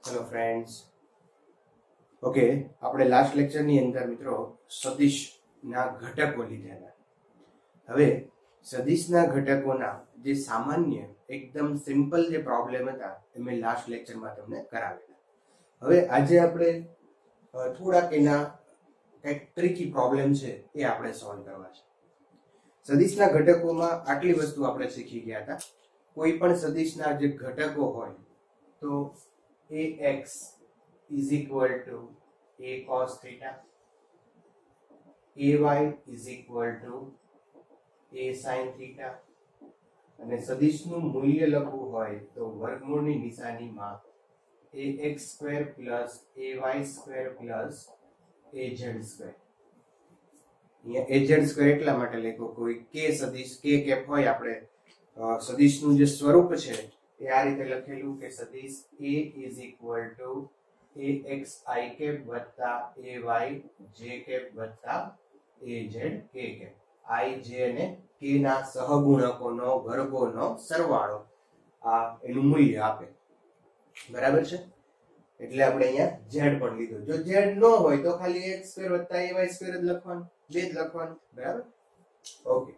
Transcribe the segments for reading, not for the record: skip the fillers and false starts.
Hello friends. Okay, આપણે last લેક્ચરની અંદર મિત્રો સદિશના ઘટકો લીધેલા. હવે સદિશના ઘટકોના જે સામાન્ય એકદમ સિમ્પલ જે પ્રોબ્લેમ હતા એ મેં લાસ્ટ લેક્ચરમાં તમને કરાવેલા. હવે આજે આપણે થોડાક એના કંઈક ટ્રિકી પ્રોબ્લેમ છે એ આપણે સોલ્વ કરવા છે. સદિશના ઘટકોમાં આટલી વસ્તુ આપણે શીખી ગયા હતા. કોઈ પણ સદિશના જે ઘટકો હોય તો ax is equal to a cos theta, ay is equal to a sin theta, અને સદિશનું મૂલ્ય લખવું હોય તો વર્ગમૂળની નિશાનીમાં ax square plus ay square plus az square. અહીંયા az square એટલા માટે લખ્યો કોઈ k સદિશ k કેપ હોય આપણે સદિશનું જે સ્વરૂપ છે એ આ રીતે લખેલું કે સદિશ a is equal to ax I cap વત્તા ay j કેપ વત્તા az k cap. I j અને k ના સહગુણકોનો વર્ગોનો સરવાળો આ એનું મૂલ્ય આપે. બરાબર છે? એટલે આપણે અહીંયા z પણ લીધો. જો z ન હોય તો ખાલી x સ્ક્વેર વત્તા ay સ્ક્વેર જ લખવાનું, બે જ લખવાનું. બરાબર? ઓકે,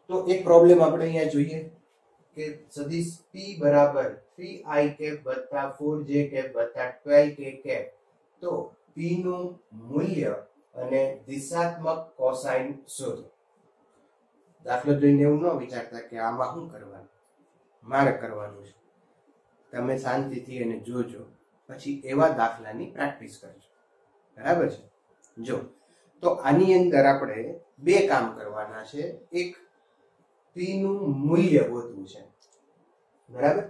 તો એક પ્રોબ્લેમ આપણે અહીંયા જોઈએ કે સદિશ p બરાબર 3i કેપ વત્તા 4j કેપ વત્તા 12k કેપ. તો p નું મૂલ્ય અને દિશાત્મક કોસાઇન શોધો. દાખલો જોઈને એવું ન વિચારતા કે આમાં શું કરવાનું, મારે કરવાનું છે. તમે શાંતિથી એને જોજો, પછી એવા દાખલાની પ્રેક્ટિસ કરજો. બરાબર છે? જો તો આની અંદર આપણે બે કામ કરવાના છે. એક p નું મૂલ્ય ગોતવું છે. બરાબર?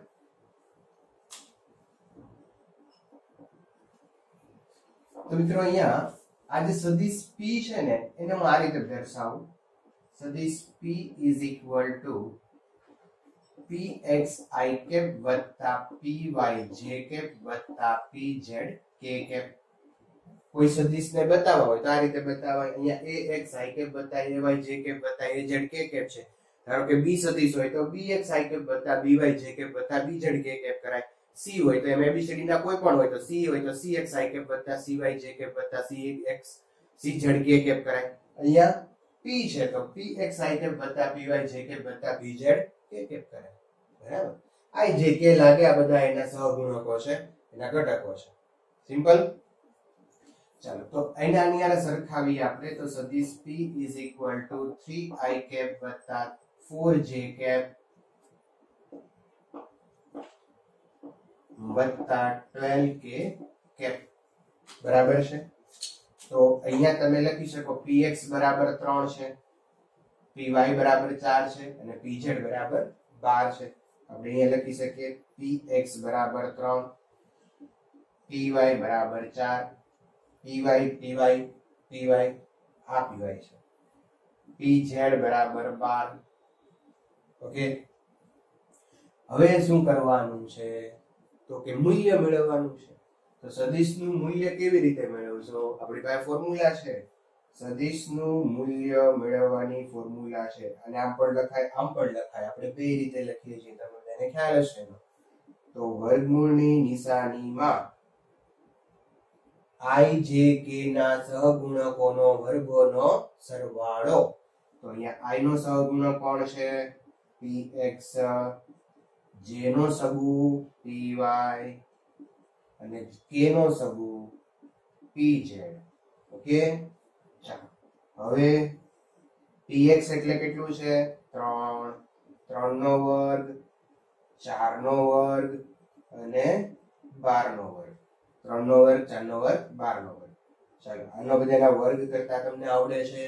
તો મિત્રો અહીંયા આ જે સદિશ p છે ને એને હું આ રીતે દર્શાવું. સદિશ p is equal to px I cap વત્તા py j કેપ વત્તા pz k કેપ. કોઈ સદિશને બતાવવા હોય તો આ રીતે બતાવાય. અહીંયા ax I કેપ વત્તા ay j કેપ વત્તા az k કેપ છે. ધારો કે b સદિશ હોય તો bx I કેપ વત્તા by j કેપ વત્તા bz k કેપ કરાય. c હોય તો એમ abcd ના કોઈ પણ હોય તો c હોય તો cx I કેપ વત્તા cy j કેપ વત્તા cx cz k કેપ કરાય. અહીંયા p છે તો px I કેપ વત્તા py j કેપ વત્તા bz k કેપ કરાય. બરાબર? I j k લાગે આ બધા એના સહગુણકો છે, એના ઘટકો છે. સિમ્પલ. ચાલો તો એના આની સરખાવી આપણે તો સદિશ p is equal to 3i cap વત્તા 4j કેપ વત્તા 12k કેપ. બરાબર છે? તો અહીંયા તમે લખી શકો px બરાબર 3 છે, py બરાબર 4 છે અને pz બરાબર 12 છે. આપણે અહીંયા લખી શકીએ px બરાબર 3, py બરાબર 4, py આ py છે, pz બરાબર 12. ઓકે, હવે શું કરવાનું છે તો કે મૂલ્ય મેળવવાનું છે. તો સદિશનું મૂલ્ય કેવી રીતે મેળવશો? આપણી પાસે ફોર્મ્યુલા છે. સદિશનું મૂલ્ય મેળવવાની ફોર્મ્યુલા છે અને આમ પણ લખાય આમ પણ લખાય. આપણે બે રીતે લખીએ છીએ, તમને તેને ખ્યાલ હશે. તો વર્ગમૂળની નિશાનીમાં I j k ના સહગુણકોનો વર્ગોનો સરવાળો. તો અહીંયા I નો સહગુણક કોણ છે? px, j નો સગું py અને k નો સગું pz. ઓકે, ચાલો હવે px એટલે કેટલું છે? 3, 3 નો વર્ગ, 4 નો વર્ગ અને 12 નો વર્ગ. 3 નો વર્ગ, 4 નો વર્ગ, 12 નો વર્ગ. ચાલો આનો બધાના વર્ગ કરતા તમને આવડે છે?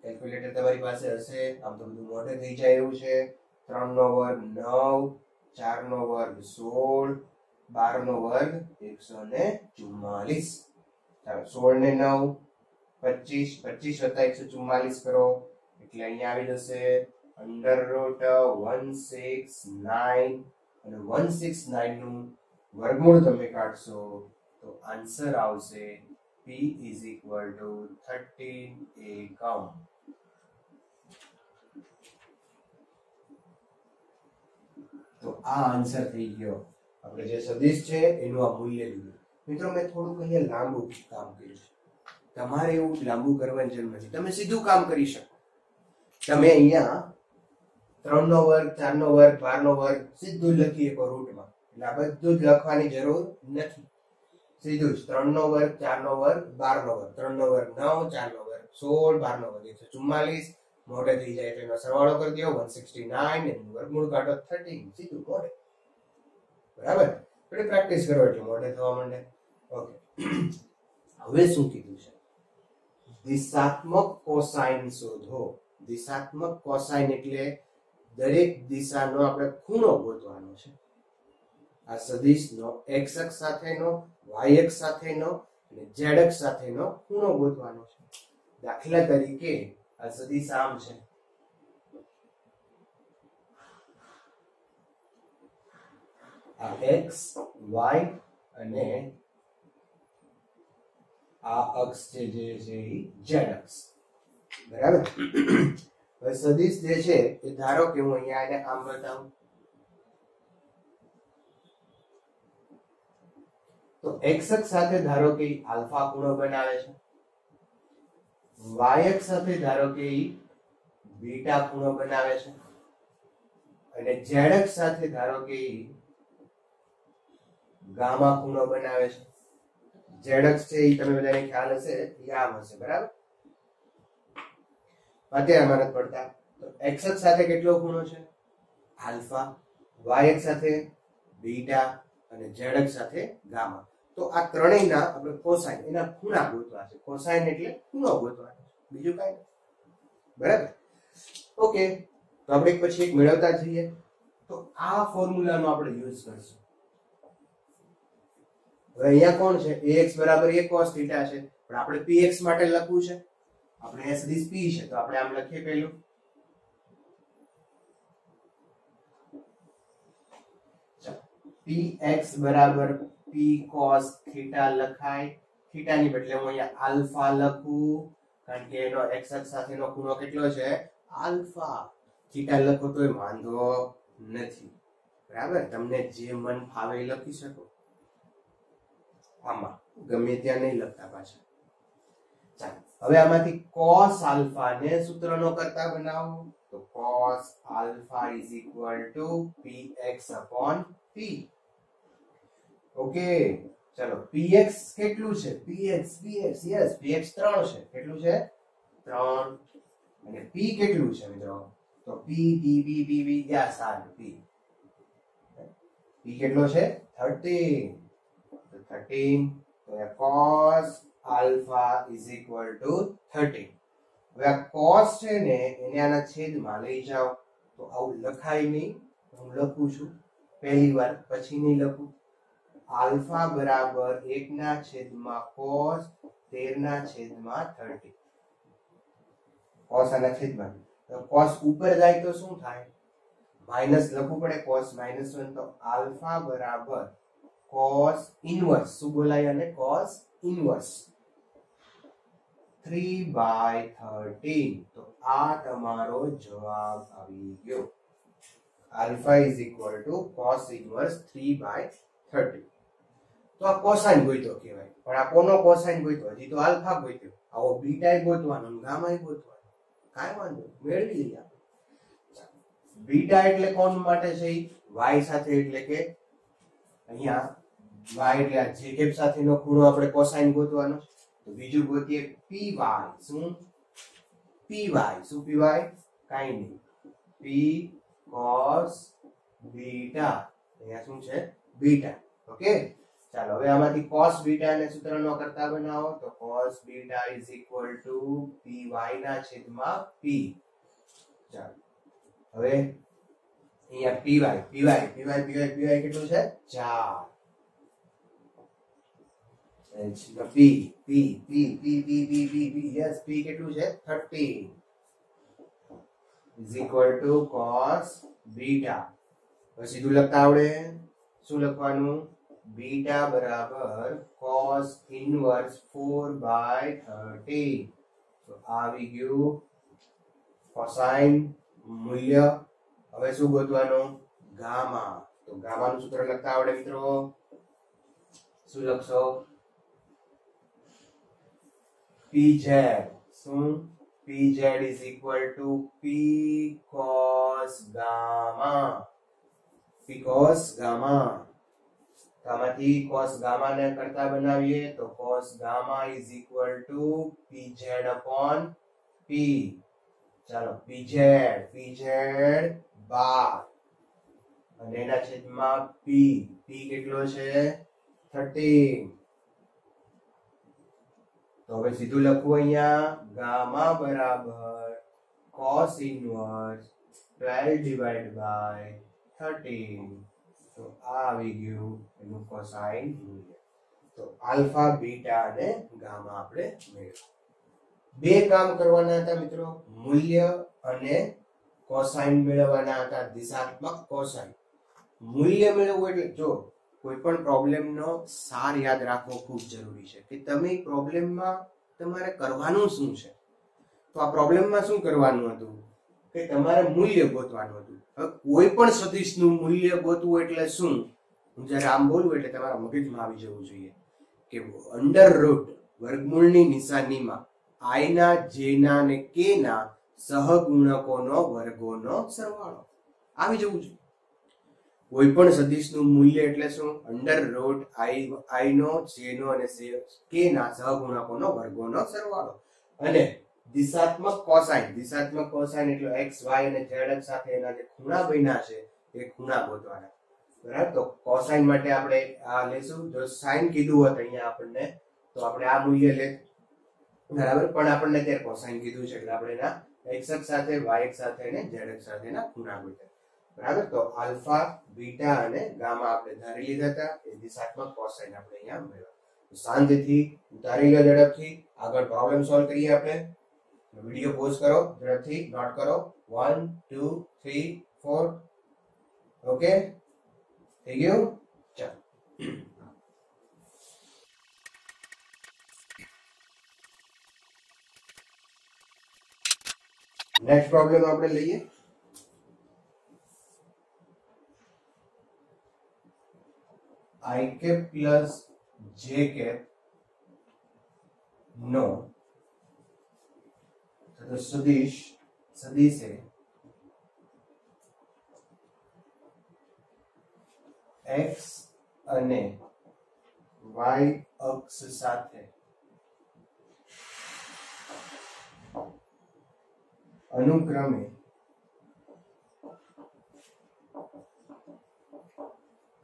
કેલ્ક્યુલેટર તમારી પાસે હશે. આમ તો બધું મોઢે થઈ જાય એવું છે. 3 નો વર્ગ 9, 4 નો વર્ગ 16, 12 નો વર્ગ 144. ચાલો 16 ને 9 25, 25 વત્તા 144 કરો એટલે અહીંયા આવી જશે √169 અને 169 નું વર્ગમૂળ તમે કાઢશો તો આન્સર આવશે p is equal to 13 એકમ. તો આ આન્સર થઈ ગયો. આપણે જે સદિશ છે એનું આ મૂલ્ય લીધું. મિત્રો મેં થોડુંક અહીંયા લાંબુ કામ કર્યું છે, તમારે એવું લાંબુ કરવાની જરૂર નથી, તમે સીધું કામ કરી શકો. તમે અહીંયા 3 નો વર્ગ 4 નો વર્ગ 12 નો વર્ગ સીધું લખી શકો રૂટમાં, એટલે આ બધું જ લખવાની જરૂર નથી. સીધું જ 3 નો વર્ગ 4 નો વર્ગ 12 નો વર્ગ 3 નો વર્ગ 9 4 નો વર્ગ 16 12 નો વર્ગ 144 મોઢે થઈ જાય તો એનો સરવાળો કરી દો 169 એનું વર્ગમૂળ કાઢો 13 સીધું મોઢે. બરાબર, એટલે પ્રેક્ટિસ કરો એટલે મોઢે થવા માંડે. ઓકે, હવે શું કીધું છે? દિશાત્મક કોસાઇન શોધો. દિશાત્મક કોસાઇન એટલે દરેક દિશાનો આપણે ખૂણો ગોતવાનો છે. આ સદિશનો x અક્ષ સાથેનો, y અક્ષ સાથેનો અને z અક્ષ સાથેનો ખૂણો ગોતવાનો છે. દાખલા તરીકે આ સદિશ આમ છે, આ x y અને આ અક્ષ જે છે એ z અક્ષ. બરાબર, હવે સદિશ જે છે એ ધારો કે હું અહીંયા એને આમ બતાવું તો x અક્ષ સાથે ધારો કે આલ્ફા ખૂણો બનાવે છે, y અક્ષ સાથે ધારો કે બીટા ખૂણો બનાવે છે અને z અક્ષ સાથે ધારો કે ગામા ખૂણો બનાવે છે. z અક્ષ છે એ તમે બધાને ખ્યાલ હશે, આમ હશે. બરાબર, અત્યારે મને પડતા તો x અક્ષ સાથે કેટલો ખૂણો છે? આલ્ફા, y અક્ષ સાથે બીટા અને z અક્ષ સાથે ગામા. તો આ ત્રણેયના આપણે કોસાઇન એના ખૂણા ગોતવા છે. કોસાઇન એટલે ખૂણો ગોતવાનો છે, બીજું કાંઈ નહીં. બરાબર, ઓકે, તો આપણે એક પછી એક મેળવતા જઈએ. તો આ ફોર્મ્યુલાનો આપણે યુઝ કરશું. હવે અહીંયા કોણ છે? ax બરાબર a cos થીટા છે, પણ આપણે px માટે લખવું છે. આપણે અહીંયા સદિશ p છે તો આપણે આમ લખીએ. પહેલું px બરાબર p cos થીટા લખાય. થીટાની બદલે હું અહીંયા આલ્ફા લખું, કારણ કે એનો x અક્ષ સાથેનો ખૂણો કેટલો છે? આલ્ફા. થીટા લખો તોય વાંધો નથી. બરાબર, તમને જે મન ફાવે એ લખી શકો. આમાં ગમે ત્યાં નહીં લખતા પાછા. ચાલો, હવે આમાંથી cos આલ્ફા ને સૂત્રનો કરતા બનાવો. તો cos alpha is equal to px upon p. Okay, ચલો, px કેટલું છે? px યસ, px 3 છે. કેટલું છે? 3. અને p કેટલું છે મિત્રો? તો p યસ આ p કેટલો છે? 13. 13, તો cos alpha is equal to 13. હવે આ cos છે ને એને આના છેદમાં લઈ જાઓ તો આવું લખાય નહીં. હું લખું છું પહેલી વાર, પછી નહીં લખું. આલ્ફા બરાબર 1 ના છેદમાં cos 13 ના છેદમાં 30. cos આના છેદમાં, તો cos ઉપર જાય તો શું થાય? માઈનસ લખવું પડે, cos -1. તો આલ્ફા બરાબર cos ઇનવર્સ, શું બોલાય અને cos ઇનવર્સ 3/13. તો આ તમારો જવાબ આવી ગયો. Alpha is equal to cos inverse 3/13. તો આ કોસાઇન ગોઈતો કહેવાય. પણ આ કોનો કોસાઇન ગોઈતો? હજી તો આલ્ફા ગોઈતો. આવો બીટા ગોતવાનો, ગામા ગોતવાનો. કાંઈ વાંધો મેળવી લઈએ આપણે. બીટા એટલે કોણ માટે છે? y સાથે, એટલે કે અહીંયા y એટલે આ જેકેબ સાથેનો ખૂણો આપણે કોસાઇન ગોતવાનો. તો બીજું ગોતીએ py. શું py? શું py? કાંઈ નહીં, p cos બીટા. અહીંયા શું છે? બીટા. ઓકે, ચાલો, હવે આમાંથી cos બીટા ને સૂત્રનો કરતા બનાવો. તો cos beta is equal to py ના છેદમાં p. ચાલો, હવે અહીંયા py કેટલું છે? 4. p yes, p કેટલું છે? 13 is equal to cos beta. હવે સીધું લખતા આવડે. શું લખવાનું? બીટા બરાબર cos ઇનવર્સ 4/13. તો આવી ગયું કોસાઇન મૂલ્ય. હવે શું ગોતવાનું? ગામા. તો ગામાનું સૂત્ર લખતા આવડે મિત્રો? શું લખશો? pz. શું? pz is equal to p cos gamma. p cos gamma. આમાંથી cos gamma ને કરતા બનાવીએ તો cos gamma is equal to pz upon p. ચાલો pz બાર અને એના છેદમાં p કેટલો છે? 13. તો હવે સીધું લખવું અહીંયા ગામા બરાબર cos ઇન્વર્સ 12 ડિવાઇડ બાય 13. તો આ આવી ગયું એનું કોસાઇન મૂલ્ય. તો આલ્ફા બીટા અને ગામા આપણે મેળવ્યું. બે કામ કરવાના હતા મિત્રો, મૂલ્ય અને કોસાઇન મેળવવાના હતા, દિશાત્મક કોસાઇન. મૂલ્ય મેળવવું એટલે જો કોઈ પણ પ્રોબ્લેમનો સાર યાદ રાખવો ખૂબ જરૂરી છે કે તમે પ્રોબ્લેમમાં તમારે કરવાનું શું છે. તો આ પ્રોબ્લેમમાં શું કરવાનું હતું કે તમારે મૂલ્ય ગોતવાનું હતું. હવે કોઈ પણ સદિશનું મૂલ્ય ગોતવું એટલે શું? હું જ્યારે આમ બોલું એટલે તમારા મગજમાં આવી જવું જોઈએ કે અંડર રૂટ વર્ગમૂળની નિશાનીમાં i ના j ના અને k ના સહગુણકોનો વર્ગોનો સરવાળો આવી જવું જોઈએ. કોઈ પણ સદિશનું મૂલ્ય એટલે શું? અંડર રૂટ i નો j નો અને k ના સહગુણકોનો વર્ગોનો સરવાળો. અને દિશાત્મક કોસાઇન એટલે x y અને z અક્ષ સાથે એના જે ખૂણા બન્યા છે એ ખૂણા ગોતવાના. બરાબર? તો કોસાઇન માટે આપણે આ લેશું. જો સાઇન કીધું હોત અહીંયા આપણને તો આપણે આ મૂલ્ય લે, બરાબર, પણ આપણને ત્યારે કોસાઇન કીધું છે એટલે આપણે એના x અક્ષ સાથે y અક્ષ સાથે અને z અક્ષ સાથેના ખૂણા ગોત્યા. બરાબર? તો આલ્ફા બીટા અને ગામા આપણે ધારી લીધા હતા. એ દિશાત્મક કોસાઇન આપણે અહીંયા મેળવ્યા. તો શાંતિથી ધારી લો, ઝડપથી આગળ પ્રોબ્લેમ સોલ્વ કરીએ આપણે. વિડિયો પોઝ કરો, ઝડપથી નોટ કરો. 1 2 3 4. ઓકે, થઈ ગયું? ચાલો નેક્સ્ટ પ્રોબ્લેમ આપણે લઈએ. i cap plus j cap નો તો સદિશ છે x અને y અક્ષ સાથે અનુક્રમે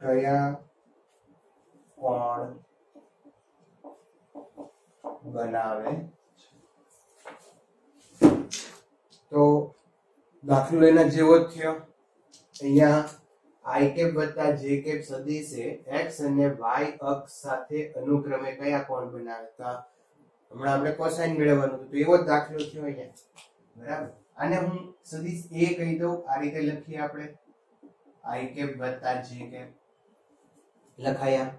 કયા કોણ બનાવે છે. તો દાખલો એના જેવો જ થયો. અહીંયા i કેપ વત્તા j કેપ સદિશે x અને y અક્ષ સાથે અનુક્રમે કયા કોણ બનાવે. તો હમણાં આપણે કોસાઇન મેળવવાનું હતું તો એવો જ દાખલો થયો અહીંયા. બરાબર? આને હું સદિશ a કહી દઉં. આ રીતે લખીએ આપણે i કેપ વત્તા j કેપ લખાયા.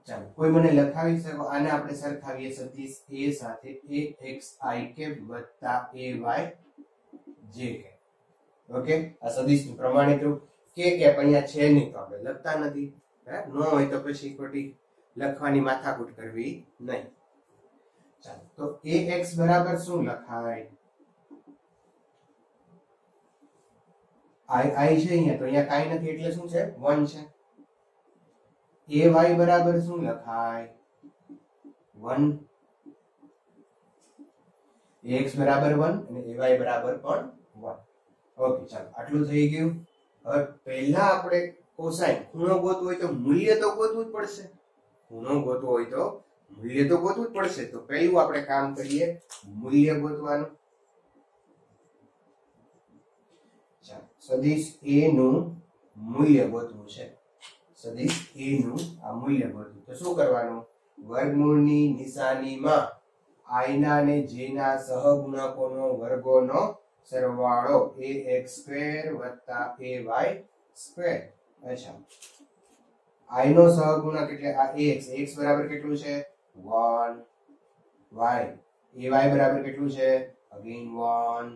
ચાલો કોઈ મને લખાવી શકો? આને આપણે સરખાવીએ સદિશ a સાથે ax i કેપ વત્તા ay j કેપ. ઓકે, આ સદિશનું પ્રમાણિત રૂપ. k કેપ અહીંયા છે નહીં તો આપણે લખતા નથી. બરાબર? ન હોય તો પછી ખોટી લખવાની માથાકૂટ કરવી નહીં. ચાલો તો ax બરાબર શું લખાય? i છે અહીંયા, તો અહીંયા કાઈ નથી એટલે શું છે? 1 છે. ay બરાબર શું લખાય? 1. ax બરાબર 1 અને ay બરાબર પણ 1. ઓકે, ચાલો આટલું થઈ ગયું. હવે પહેલા આપણે કોસાઇન ખૂણો ગોતવો હોય તો મૂલ્ય તો ગોતવું જ પડશે. ખૂણો ગોતવો હોય તો મૂલ્ય તો ગોતવું જ પડશે. તો પહેલું આપણે કામ કરીએ મૂલ્ય ગોતવાનું. ચાલો સદિશ a નું મૂલ્ય ગોતવું છે. સદિશ a નું આ મૂલ્ય ગોતવું. તો શું કરવાનું? વર્ગમૂળની નિશાનીમાં i ના અને j ના સહગુણકોનો વર્ગોનો સરવાળો ax² વત્તા ay². અચ્છા, i નો સહગુણક એટલે આ ax બરાબર કેટલું છે? 1. y ay બરાબર કેટલું છે? અગેન 1.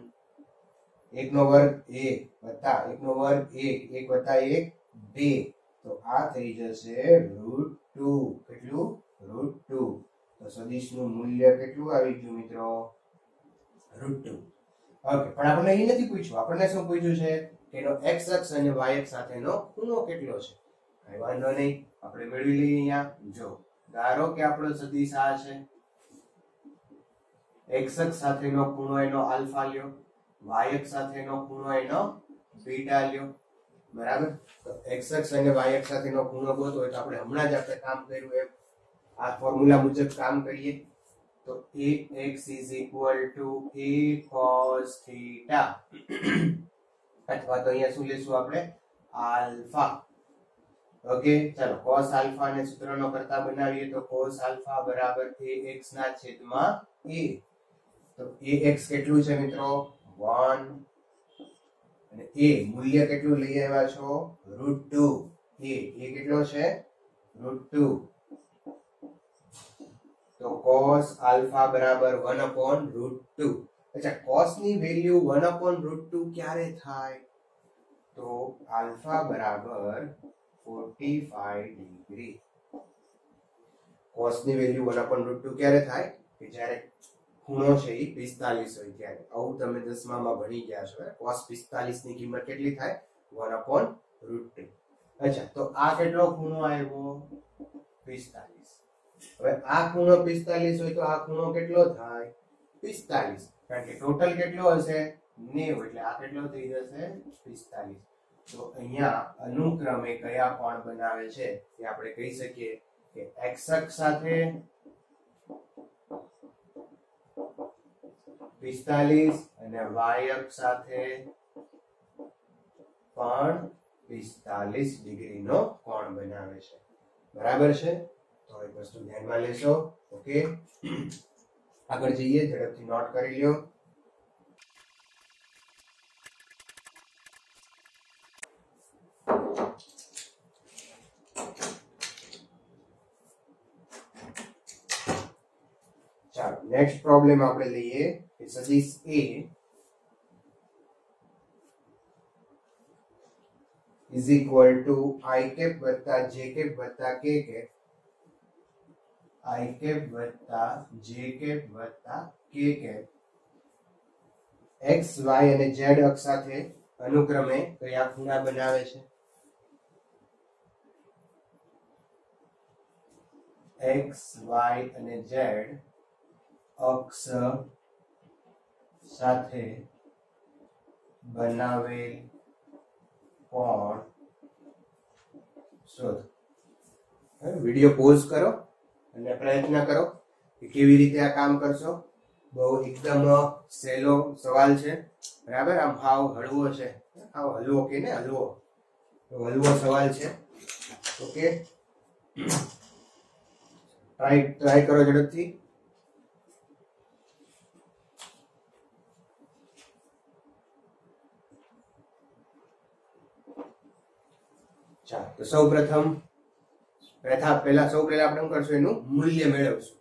1 નો વર્ગ 1 વત્તા 1 નો વર્ગ 1, 1 વત્તા 1 2 તો આ થઈ જશે √2 કેટલું √2 તો સદિશનું મૂલ્ય કેટલું આવી ગયું મિત્રો √2 ઓકે પણ આપણને એ નથી પૂછ્યું આપણને શું પૂછ્યું છે કે એનો x અક્ષ અને y અક્ષ સાથેનો ખૂણો કેટલો છે કઈ વાંધો નહીં આપણે મેળવી લઈએ અહીંયા જો ધારો કે આપણો સદિશ આ છે x અક્ષ સાથેનો ખૂણો એનો આલ્ફા લ્યો y અક્ષ સાથેનો ખૂણો એનો બીટા લ્યો બરાબર તો x અક્ષ અને y અક્ષ સાથેનો ખૂણો ગોતવો હોય તો આપણે હમણાં જ આપણે કામ કર્યું એમ આ ફોર્મ્યુલા મુજબ કામ કરીએ તો ax a cos theta અથવા તો અહીંયા શું લેશું આપણે આલ્ફા ઓકે ચાલો cos આલ્ફા ને સૂત્રનો કરતા બનાવીએ તો cos આલ્ફા બરાબર ax ના છેદમાં a તો ax કેટલું છે મિત્રો 1 અને a મૂલ્ય કેટલું લઈ આવ્યા છો √2 a કેટલો છે √2 તો cos આલ્ફા બરાબર 1/√2 અચ્છા cos ની વેલ્યુ 1/√2 ક્યારે થાય તો આલ્ફા બરાબર 45 ડિગ્રી cos ની વેલ્યુ 1/√2 ક્યારે થાય કે જ્યારે ખૂણો છે એ 45 હોય ત્યારે આવું તમે 10મામાં ભણી ગયા છો cos 45 ની કિંમત કેટલી થાય 1/√2 અચ્છા તો આ કેટલો ખૂણો આવ્યો 45 હવે આ ખૂણો 45 હોય તો આ ખૂણો કેટલો થાય 45 કારણ કે ટોટલ કેટલો હશે 90 એટલે આ કેટલો થઈ જશે 45 તો અહીંયા અનુક્રમે કયા કોણ બનાવે છે એ આપણે કહી શકીએ કે x અક્ષ સાથે 45 અને y અક્ષ સાથે પણ 45 ડિગ્રીનો કોણ બનાવે છે બરાબર છે તો એક વસ્તુ ધ્યાનમાં લેશો ઓકે આગળ જઈએ ઝડપથી નોટ કરી લ્યો ચાલો નેક્સ્ટ પ્રોબ્લેમ આપણે લઈએ કે સદિશ a is equal to i cap વત્તા j cap વત્તા k cap i cap વત્તા j cap વત્તા k cap x y અને z અક્ષ સાથે અનુક્રમે કયા ખૂણા બનાવે છે x y અને z અક્ષ સાથે બનાવેલ કોણ શોધો વિડિયો પોઝ કરો અને પ્રયત્ન કરો કે કેવી રીતે આ કામ કરશો બહુ એકદમ સહેલો સવાલ છે બરાબર આમ હાવ હળવો છે હાવ હલવો કે ને હલવો હલવો સવાલ છે ઓકે ટ્રાય કરો ઝડપથી ચાલો તો સૌપ્રથમ પહેલા આપણે શું કરશું એનું મૂલ્ય મેળવશું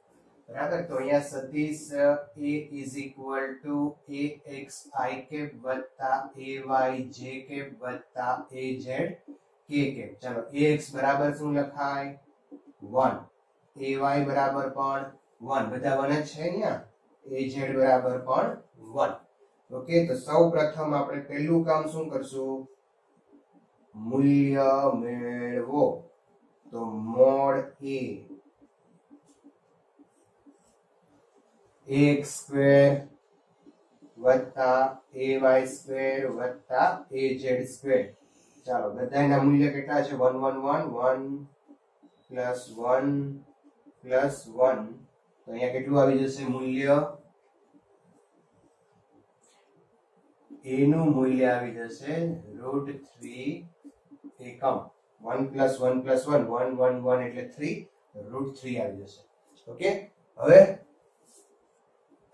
બરાબર તો અહીંયા સદિશ a is equal to ax i cap વત્તા ay j cap વત્તા az k cap ચાલો ax બરાબર શું લખાય 1 ay બરાબર પણ 1 બધા 1 જ છે અહીંયા az બરાબર પણ 1 ઓકે તો સૌપ્રથમ આપણે પહેલું કામ શું કરશું મૂલ્ય મેળવો તો મોડ a ax સ્ક્વેર વત્તા ay સ્ક્વેર વત્તા az સ્ક્વેર ચાલો બધાના મૂલ્ય કેટલા છે 1 1 1 1 પ્લસ 1 પ્લસ 1 તો અહીંયા કેટલું આવી જશે મૂલ્ય a નું મૂલ્ય આવી જશે √3 એકમ 1 પ્લસ 1 પ્લસ 1 1 1 1 એટલે 3 √3 આવી જશે ઓકે હવે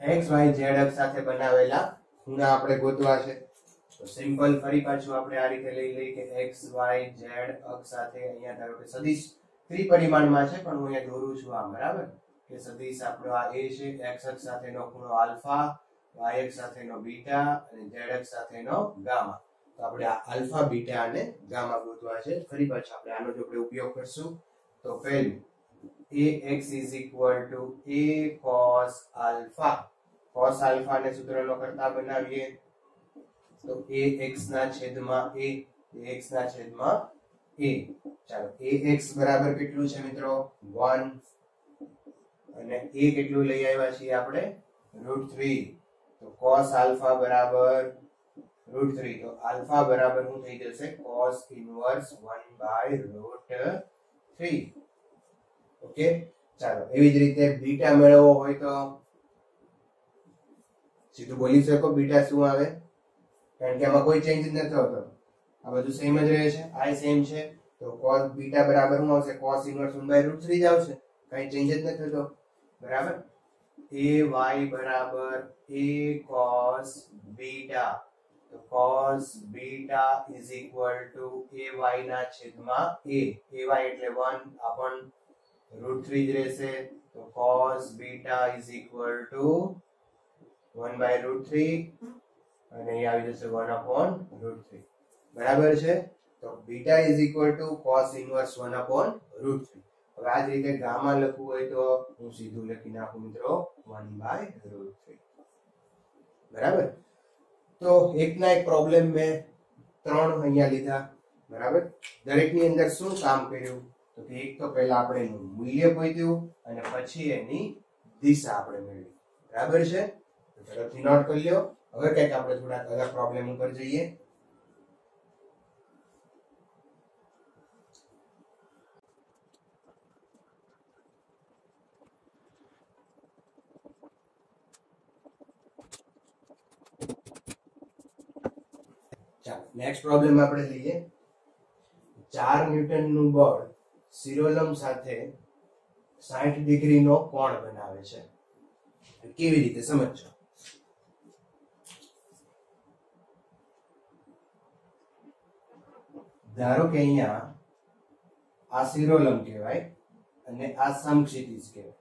x y z અક્ષ સાથે બનાવેલા ખૂણા આપણે ગોતવા છે તો સિમ્પલ ફરી પાછું આપણે આ રીતે લઈ લઈએ કે x y z અક્ષ સાથે અહીંયા ધારો કે સદિશ ત્રિપરિમાણમાં છે પણ હું અહીંયા દોરું છું આ બરાબર કે સદિશ આપણો આ a છે x અક્ષ સાથેનો ખૂણો આલ્ફા y અક્ષ સાથેનો બીટા અને z અક્ષ સાથેનો ગામા તો આપણે આ આલ્ફા બીટા અને ગામા ગોતવા છે. ફરી પાછા આપણે આનો જો આપણે ઉપયોગ કરશું તો પહેલું ax is equal to a cos alpha. cos alpha ને સૂત્રનો કરતા બનાવીએ તો ax ના છેદમાં a, ax ના છેદમાં a. ચાલો ax બરાબર કેટલું છે મિત્રો 1 અને a કેટલું લઈ આવ્યા છીએ આપણે √3. તો cos alpha બરાબર √3. તો alpha બરાબર શું થઈ જશે cos inverse 1/√3. ઓકે. ચાલો એવી જ રીતે બીટા મેળવવો હોય તો સીધું બોલી શકો બીટા શું આવે, કારણ કે આમાં કોઈ ચેન્જ નથી થતો, આ બધું સેમ જ રહે છે, આ સેમ છે. તો cos બીટા બરાબર શું આવશે cos ઇન્વર્સ 1/√3 જ આવશે, કઈ ચેન્જ જ નથી થતો. બરાબર. ay બરાબર a cos બીટા. તો cos beta is equal to ay ના છેદમાં a. ay એટલે 1, આ પણ √3 જ રહેશે. તો cos beta is equal to 1/√3 અને અહીં આવી જશે 1/√3. બરાબર છે. તો beta is equal to cos inverse 1/√3. હવે આ જ રીતે ગામા લખવું હોય તો હું સીધું લખી નાખું મિત્રો 1/√3. બરાબર. તો એકના એક પ્રોબ્લેમ મેં 3 અહીંયા લીધા. બરાબર. દરેકની અંદર શું કામ કર્યું તો કે એક તો પહેલા આપણે એનું મૂલ્ય ગોત્યું અને પછી એની દિશા આપણે મેળવી. બરાબર છે. તો ઝડપથી નોટ કરી લ્યો. હવે કંઈક આપણે થોડાક અલગ પ્રોબ્લેમ ઉપર જઈએ. ચાલો નેક્સ્ટ પ્રોબ્લેમ આપણે લઈએ. 4 ન્યૂટનનું બળ શિરોલંબ સાથે 60 ડિગ્રીનો કોણ બનાવે છે. કેવી રીતે સમજજો. ધારો કે અહીંયા આ શિરોલંબ કહેવાય અને આ સમક્ષિતિજ કહેવાય.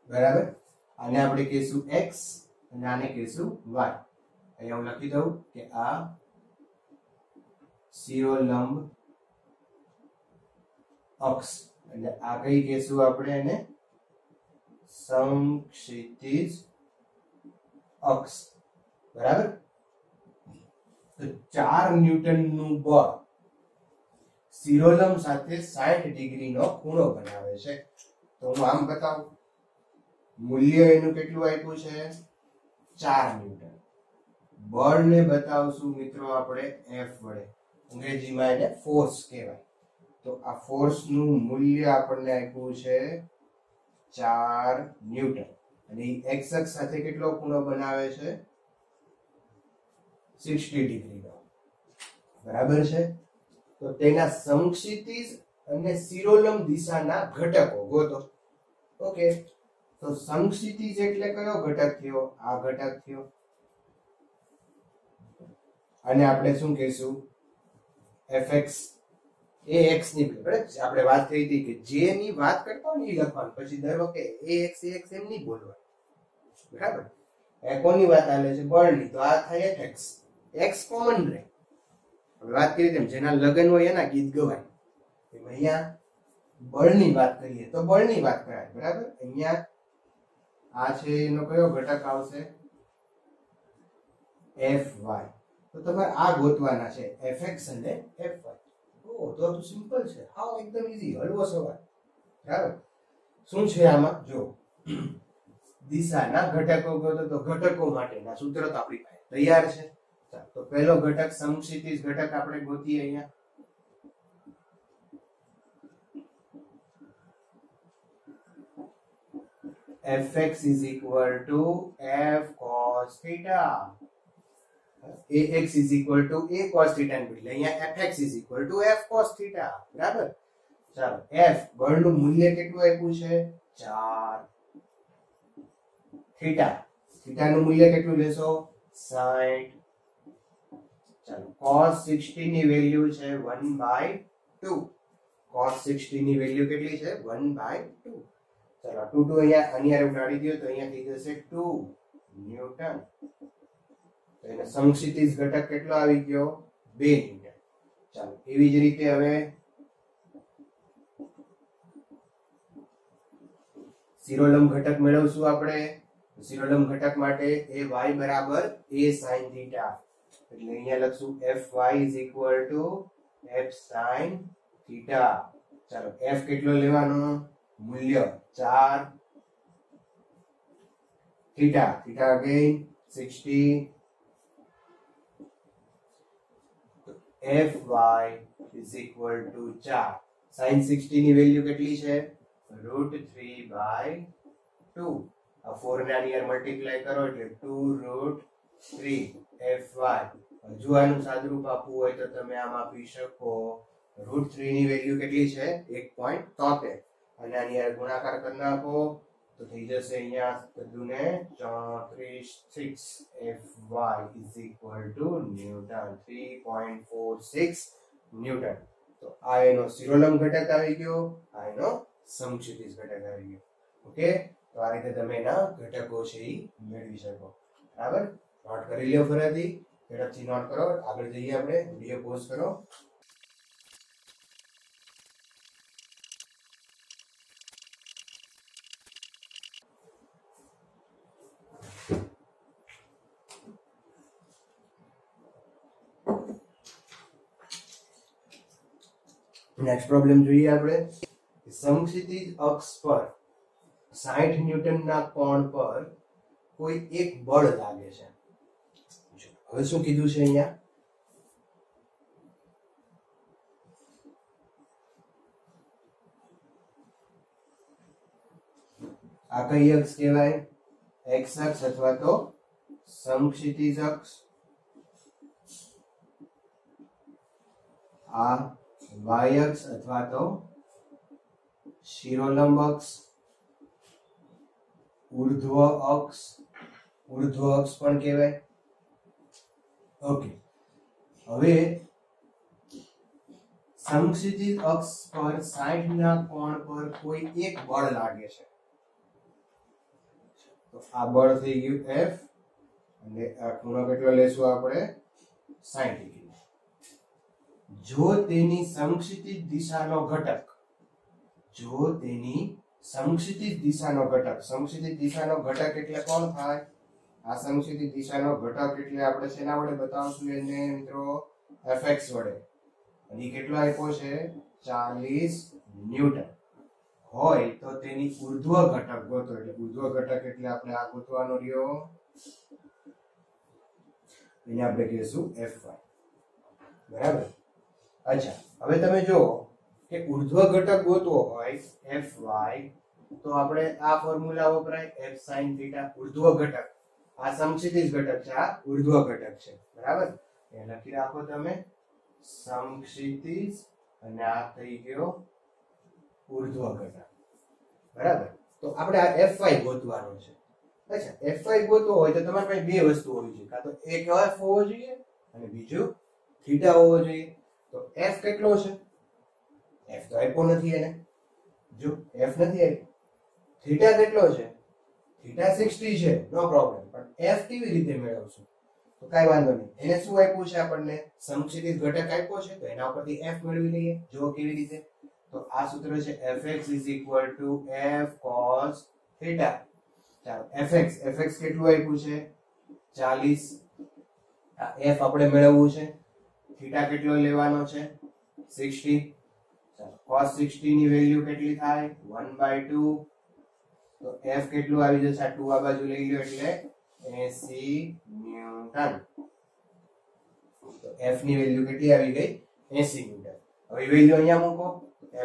બરાબર. આને આપણે કહીશું x અને આને કહીશું y. અહીંયા હું લખી દઉં કે આ શિરોલંબ અક્ષ એટલે આ કઈ કહેશું આપણે એને સમક્ષિતિજ અક્ષ. બરાબર. તો 4 ન્યૂટનનું બળ શિરોલંબ સાથે 60 ડિગ્રીનો ખૂણો બનાવે છે. તો હું આમ બતાવું. મૂલ્ય એનું કેટલું આપ્યું છે 4 ન્યૂટન. બળને બતાવશું મિત્રો આપણે F વડે. અંગ્રેજીમાં એને ફોર્સ કહેવાય. તો આ ફોર્સ નું મૂલ્ય આપણને આપ્યું છે 4 ન્યૂટન અને x અક્ષ સાથે કેટલો ખૂણો બનાવે છે 60 ડિગ્રીનો. બરાબર છે. તો તેના સમક્ષિતિજ અને શિરોલંબ દિશાના ઘટકો ગોતો. ઓકે. તો સમક્ષિતિજ એટલે કયો ઘટક થયો આ ઘટક થયો અને આપણે શું કહીશું fx ax ની આપણે વાત થઈ હતી કે જે ની વાત કરતા હોય ને એ લખવાનું, પછી દર વખતે ax એમ નહીં બોલવાનું. બરાબર. એ કોની વાત આલે છે બળની. તો આ થાય fx. x કોમન રહે. હવે વાત કરી તેમ જેના લગન હોય એના ગીત ગવાય. અહીંયા બળની વાત કરીએ તો બળની વાત કરાય. બરાબર. અહીંયા આ છે એનો કયો ઘટક આવશે fy. તો તમારે આ ગોતવાના છે fx અને fy. ઓ તો સિમ્પલ છે. હાવ એકદમ ઈઝી હળવો સવાલ. બરાબર. શું છે આમાં જો દિશાના ઘટકો ગોતો. તો ઘટકો માટેના સૂત્ર તો આપણી પાસે તૈયાર છે. તો પહેલો ઘટક સમક્ષિતિજ ઘટક આપણે ગોતીએ. અહીંયા fx is equal to f cos theta. ax is equal to a cos theta ને બદલે અહીંયા fx is equal to f cos theta. બરાબર. ચાલો f બળનું મૂલ્ય કેટલું આપ્યું છે 4. થીટા નું મૂલ્ય કેટલું લેશો 60. ચાલો cos 60 ની વેલ્યુ છે 1/2. cos 60 ની વેલ્યુ કેટલી છે 1/2. ચાલો 2 અહીંયા ઉડાડી દો તો અહીંયા થઈ જશે 2 ન્યૂટન. તો એનો સમક્ષિતિજ ઘટક કેટલો આવી ગયો 2 ન્યૂટન. ચાલો એવી જ રીતે હવે શિરોલંબ ઘટક મેળવશું આપણે. શિરોલંબ ઘટક માટે એ y બરાબર a sin theta, એટલે અહીંયા લખશું fy is equal to f sin theta. ચાલો f કેટલો લેવાનો, મૂલ્ય 4 theta, theta again 60. fy is equal to 4. sin 60 ની વેલ્યુ કેટલી છે, √3/2. આ 4 ને આની મલ્ટીપ્લાય કરો એટલે 2√3 fy. હજુ આનું સાદુરૂપ આપવું હોય તો તમે આમ આપી શકો, √3 ની વેલ્યુ કેટલી છે 1.73, અને આની ગુણાકાર કરી નાખો તો થઈ જશે અહીંયા બધુંને 34 fy is equal to newton, 3.46 newton. તો આ એનો શિરોલંબ ઘટક આવી ગયો, આ એનો સમક્ષિતિજ ઘટક આવી ગયો. ઓકે, તો આ રીતે તમે એના ઘટકો છે એ મેળવી શકો. બરાબર, નોટ કરી લ્યો, ફરીથી ઝડપથી નોટ કરો. આગળ જઈએ આપણે, વિડિયો પોઝ કરો. નેક્સ્ટ પ્રોબ્લેમ જોઈએ આપણે. સમક્ષિતિજ અક્ષ પર 60 ન્યૂટનના કોણ પર કોઈ એક બળ લાગે છે. હવે શું કીધું છે અહીંયા, આ કઈ અક્ષ કહેવાય, x અક્ષ અથવા તો સમક્ષિતિજ અક્ષ. આ y અક્ષ અથવા તો શિરોલંબ અક્ષ. ઊર્ધ્વ અક્ષ, ઊર્ધ્વ અક્ષ પણ કહેવાય. ઓકે, હવે સમક્ષિતિજ અક્ષ પર 60 ના કોણ પર કોઈ એક બળ લાગે છે. તો આ બળ થઈ ગયું F, અને આ ખૂણો કેટલો લેશું આપણે, 60 ડિગ્રી. જો તેની સમક્ષિતિજ દિશાનો ઘટક, જો તેની સમક્ષિતિજ દિશાનો ઘટક, સમક્ષિતિજ દિશાનો ઘટક એટલે કોણ થાય, આ સમક્ષિતિજ દિશાનો ઘટક એટલે આપણે શેના વડે બતાવશું એને મિત્રો, fx વડે. અને કેટલો આપ્યો છે 40 ન્યૂટન હોય તો તેની ઊર્ધ્વ ઘટક ગોતો. એટલે ઊર્ધ્વ ઘટક એટલે આપણે આ ગોતવાનો રહ્યો, એને આપણે કહીશું fy. બરાબર. અચ્છા, હવે તમે જો કે ઊર્ધ્વ ઘટક ગોતવો હોય fy, તો આપણે આ ફોર્મ્યુલા વપરાય, f sin theta. ઊર્ધ્વ ઘટક, આ સમક્ષિતિજ ઘટક છે, આ ઊર્ધ્વ ઘટક છે. બરાબર, એ લખી રાખો તમે, સમક્ષિતિજ અને આ થઈ ગયો ઊર્ધ્વ ઘટક. બરાબર, તો આપણે આ fy ગોતવાનો છે. અચ્છા, fy ગોતવો હોય તો તમારી પાસે બે વસ્તુ હોવી જોઈએ, કાં તો એક f હોવો જોઈએ અને બીજું થીટા હોવો જોઈએ. તો f કેટલો છે, f તો આપ્યો નથી એને, જો f નથી આપ્યો. થીટા કેટલો છે, થીટા 60 છે, નો પ્રોબ્લેમ. પણ f કેવી રીતે મેળવશું, તો કાઈ વાંધો નહીં. એને શું આપ્યું છે આપણને, સમક્ષિતિજ ઘટક આપ્યો છે, તો એના ઉપરથી f મેળવી લઈએ. જો કેવી રીતે, તો આ સૂત્ર છે fx is equal to f cos theta. ચાલો fx કેટલું આપ્યું છે 40, આ f આપણે મેળવવું છે. થીટા કેટલો લેવાનો છે 60. ચાલો cos 60 ની વેલ્યુ કેટલી થાય 1/2. તો f કેટલું આવી જશે, આ 2 આ બાજુ લઈ લો એટલે 80 ન્યૂટન. તો f ની વેલ્યુ કેટલી આવી ગઈ 80 ન્યૂટન. હવે વેલ્યુ અહીંયા મૂકો,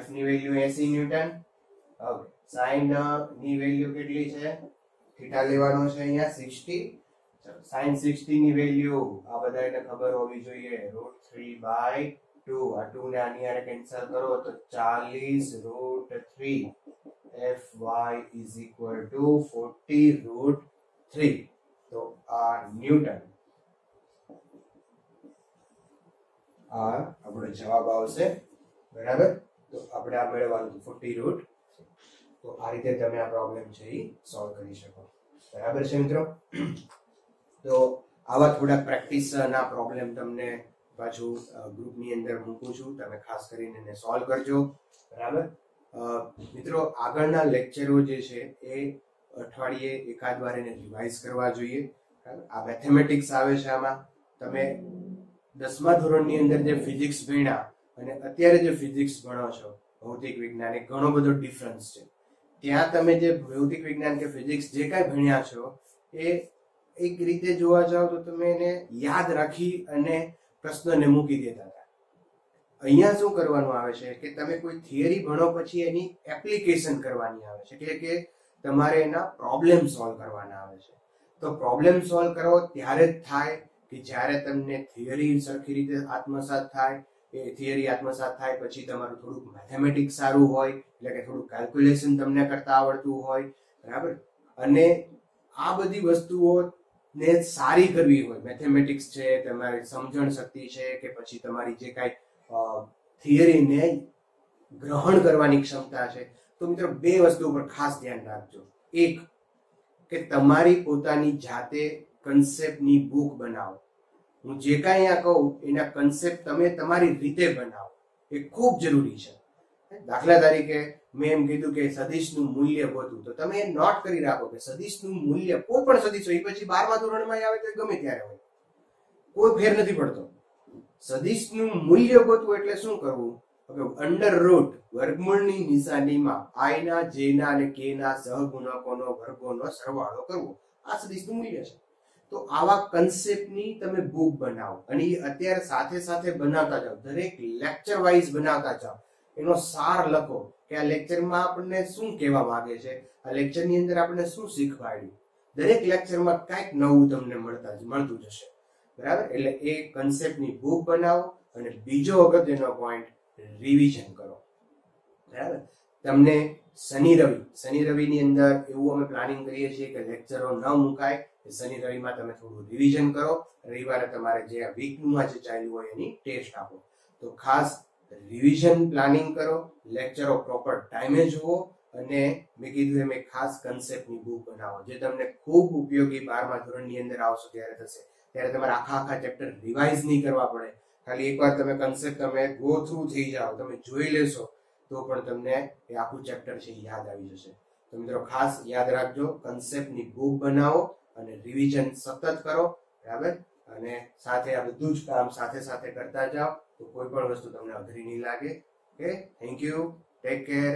f ની વેલ્યુ 80 ન્યૂટન. હવે sin ની વેલ્યુ કેટલી છે, થીટા લેવાનો છે અહીંયા 60. ચલો sin 60 ની વેલ્યુ આ બધાને ખબર હોવી જોઈએ, √3/2. આ 2 ને આની આને કેન્સલ કરો તો 40√3. fy is equal to 40√3. તો આ ન્યૂટન, આ આપણો જવાબ આવશે. બરાબર, તો આપણે આ મેળવવાનું 40√3. તો આ રીતે તમે આ પ્રોબ્લેમ છે એ સોલ્વ કરી શકો. બરાબર છે મિત્રો. તો આવા થોડા પ્રેક્ટિસના પ્રોબ્લેમ તમને પાછું ગ્રુપની અંદર મૂકું છું, તમે ખાસ કરીને એને સોલ્વ કરજો. બરાબર મિત્રો, આગળના લેક્ચરો જે છે એ અઠવાડિયે એકાદ વાર એને રિવાઇઝ કરવા જોઈએ. આ મેથેમેટિક્સ આવે છે, આમાં તમે 10મા ધોરણની અંદર જે ફિઝિક્સ ભણ્યા અને અત્યારે જે ફિઝિક્સ ભણો છો ભૌતિક વિજ્ઞાન, એ ઘણો બધો ડિફરન્સ છે. ત્યાં તમે જે ભૌતિક વિજ્ઞાન કે ફિઝિક્સ જે કાંઈ ભણ્યા છો એ એક રીતે જોવા જાઓ તો તમે એને યાદ રાખી અને પ્રશ્નને મૂકી દેતા હતા. અહીંયા શું કરવાનું આવે છે કે તમે કોઈ થિયરી ભણો પછી એની એપ્લિકેશન કરવાની આવે છે, એટલે કે તમારે એના પ્રોબ્લેમ સોલ્વ કરવાના આવે છે. તો પ્રોબ્લેમ સોલ્વ કરો ત્યારે જ થાય કે જ્યારે તમને થિયરી સરખી રીતે આત્મસાત થાય. એ થિયરી આત્મસાત થાય પછી તમારું થોડુંક મેથેમેટિક્સ સારું હોય, એટલે કે થોડુંક કેલ્ક્યુલેશન તમને કરતા આવડતું હોય. બરાબર, અને આ બધી વસ્તુઓ ને સારી કરવી હોય, મેથેમેટિક્સ છે, તમારી સમજણ શક્તિ છે, કે પછી તમારી જે કાંઈ થિયરીને ગ્રહણ કરવાની ક્ષમતા છે, તો મિત્રો બે વસ્તુ પર ખાસ ધ્યાન રાખજો. એક, કે તમારી પોતાની જાતે કન્સેપ્ટની બુક બનાવો. હું જે કાંઈ આ કહું એના કન્સેપ્ટ તમે તમારી રીતે બનાવો, એ ખૂબ જરૂરી છે. દાખલા તરીકે મેં એમ કીધું કે સદિશનું મૂલ્ય ગોતવું, તો તમે એ નોટ કરી રાખો કે સદિશનું મૂલ્ય કોઈ પણ સદિશ હોય, પછી 12મા ધોરણમાં આવે તો ગમે ત્યારે હોય, કોઈ ફેર નથી પડતો. સદિશનું મૂલ્ય ગોતવું એટલે શું કરવું? અંડર રૂટ વર્ગમૂળની નિશાનીમાં i ના, j ના અને k ના સહગુણકોનો વર્ગોનો સરવાળો કરવો, આ સદિશનું મૂલ્ય છે. તો આવા કન્સેપ્ટની તમે બુક બનાવો અને એ અત્યારે સાથે સાથે બનાવતા જાઓ, દરેક લેક્ચર વાઇઝ બનાવતા જાઓ. એનો સાર લખો કે આ લેક્ચરમાં આપણને શું કહેવા માંગે છે, આ લેક્ચરની અંદર આપણને શું શીખવાડ્યું. દરેક લેક્ચરમાં કંઈક નવું તમને મળતું જશે. બરાબર, એટલે એ કન્સેપ્ટની બુક બનાવો. અને બીજો અગત્યનો પોઈન્ટ, રિવિઝન કરો. બરાબર, તમને શનિ રવિની અંદર એવું અમે પ્લાનિંગ કરીએ છીએ કે લેક્ચરો ન મુકાય. શનિ રવિમાં તમે થોડું રિવિઝન કરો. રવિવારે તમારે જે આ વીકમાં જે ચાલ્યું હોય એની ટેસ્ટ આપો. તો ખાસ રિવિઝન પ્લાનિંગ કરો, લેક્ચરો પ્રોપર ટાઈમે જુઓ, અને મેં કીધું એમ ખાસ કન્સેપ્ટની બુક બનાવો, જે તમને ખૂબ ઉપયોગી 12મા ધોરણની અંદર આવશો ત્યારે થશે. ત્યારે તમારે આખા ચેપ્ટર રિવાઇઝ નહીં કરવા પડે. ખાલી એકવાર તમે કન્સેપ્ટ તમે ગો થ્રુ થઈ જાઓ, તમે જોઈ લેશો તો પણ તમને એ આખું ચેપ્ટર છે યાદ આવી જશે. તો મિત્રો ખાસ યાદ રાખજો, કન્સેપ્ટની બુક બનાવો અને રિવિઝન સતત કરો. બરાબર, અને સાથે આ બધું જ કામ સાથે સાથે કરતા જાઓ, તો કોઈ પણ વસ્તુ તમને અઘરી નહીં લાગે. Okay, thank you, take care.